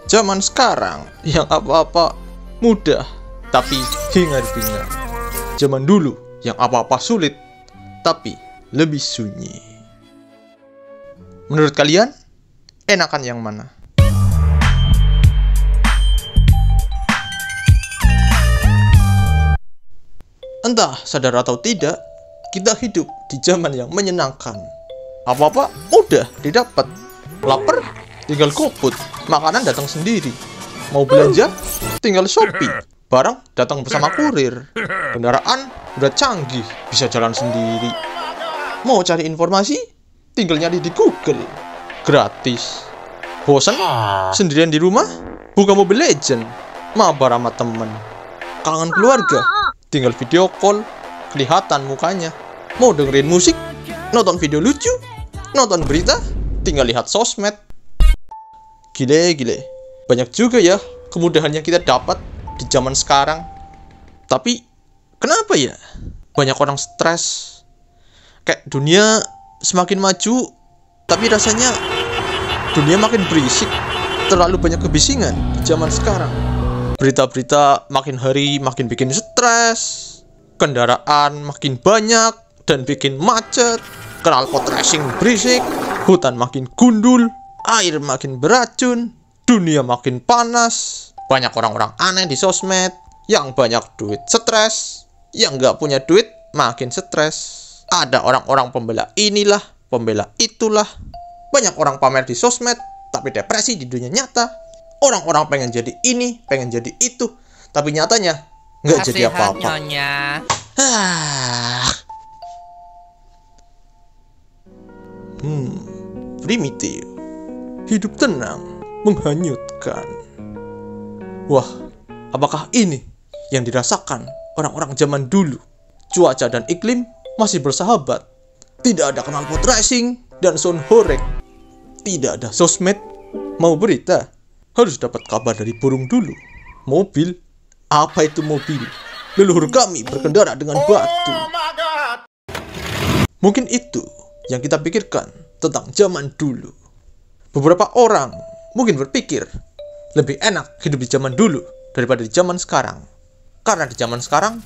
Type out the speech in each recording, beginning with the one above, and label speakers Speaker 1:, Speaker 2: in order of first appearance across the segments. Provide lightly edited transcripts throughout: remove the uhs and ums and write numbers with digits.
Speaker 1: Zaman sekarang yang apa-apa mudah tapi hingar-bingar. Zaman dulu yang apa-apa sulit tapi lebih sunyi. Menurut kalian, enakan yang mana? Entah sadar atau tidak, kita hidup di zaman yang menyenangkan. Apa-apa mudah didapat. Lapar, tinggal GoFood. Makanan datang sendiri. Mau belanja, tinggal Shopee. Barang datang bersama kurir. Kendaraan udah canggih, bisa jalan sendiri. Mau cari informasi, tinggal nyari di Google. Gratis. Bosan? Sendirian di rumah? Buka Mobile Legends. Mabar sama temen. Kangen keluarga? Tinggal video call, kelihatan mukanya. Mau dengerin musik, nonton video lucu, nonton berita, tinggal lihat sosmed. Gile. Banyak juga ya kemudahan yang kita dapat di zaman sekarang. Tapi kenapa ya banyak orang stres? Kayak dunia semakin maju, tapi rasanya dunia makin berisik. Terlalu banyak kebisingan di zaman sekarang. Berita-berita makin hari makin bikin stres. Kendaraan makin banyak dan bikin macet. Knalpot racing berisik. Hutan makin gundul. Air makin beracun. Dunia makin panas. Banyak orang-orang aneh di sosmed. Yang banyak duit stres. Yang nggak punya duit makin stres. Ada orang-orang pembela inilah, pembela itulah. Banyak orang pamer di sosmed tapi depresi di dunia nyata. Orang-orang pengen jadi ini, pengen jadi itu, tapi nyatanya nggak jadi apa-apa. Primitif, hidup tenang, menghanyutkan. Wah, apakah ini yang dirasakan orang-orang zaman dulu? Cuaca dan iklim masih bersahabat. Tidak ada knalpot racing dan sound horeg. Tidak ada sosmed. Mau berita? Harus dapat kabar dari burung dulu. Mobil? Apa itu mobil? Leluhur kami berkendara dengan batu. Mungkin itu yang kita pikirkan tentang zaman dulu. Beberapa orang mungkin berpikir lebih enak hidup di zaman dulu daripada di zaman sekarang. Karena di zaman sekarang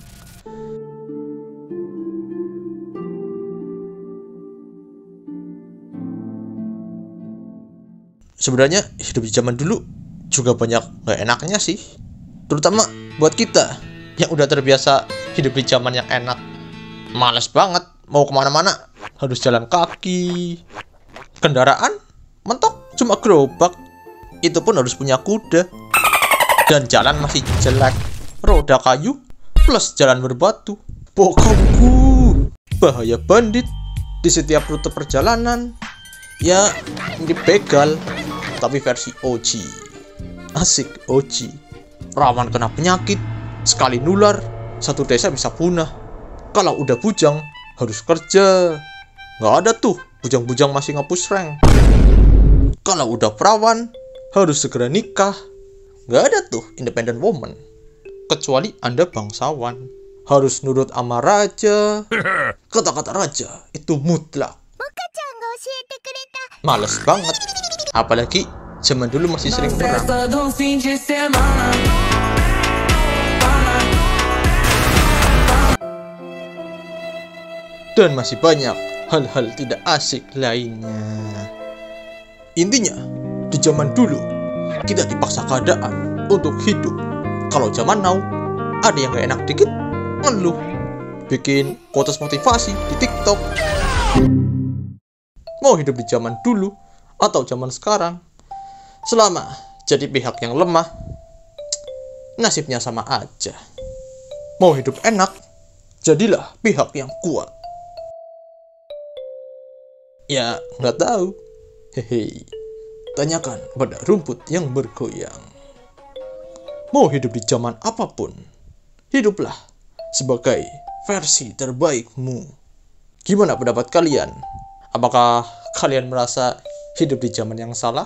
Speaker 1: sebenarnya hidup di zaman dulu juga banyak gak enaknya sih. Terutama buat kita yang udah terbiasa hidup di zaman yang enak. Males banget mau kemana-mana harus jalan kaki. Kendaraan mentok cuma gerobak. Itu pun harus punya kuda. Dan jalan masih jelek. Roda kayu plus jalan berbatu. Pokokku bahaya bandit di setiap rute perjalanan. Ya ini begal tapi versi OG. Asik OG. Rawan kena penyakit. Sekali nular satu desa bisa punah. Kalau udah bujang harus kerja. Nggak ada tuh bujang-bujang masih ngapus rank. Kalau udah perawan harus segera nikah. Nggak ada tuh independent woman. Kecuali Anda bangsawan. Harus nurut sama raja. Kata-kata raja itu mutlak. Males banget. Apalagi zaman dulu masih sering perang. Dan masih banyak hal-hal tidak asik lainnya. Intinya, di zaman dulu kita dipaksa keadaan untuk hidup. Kalau zaman now, ada yang gak enak dikit, ngeluh. Bikin quotes motivasi di TikTok. Mau hidup di zaman dulu atau zaman sekarang, selama jadi pihak yang lemah, nasibnya sama aja. Mau hidup enak, jadilah pihak yang kuat. Ya, nggak tahu. Hehe. Tanyakan pada rumput yang bergoyang. Mau hidup di zaman apapun, hiduplah sebagai versi terbaikmu. Gimana pendapat kalian? Apakah kalian merasa hidup di zaman yang salah?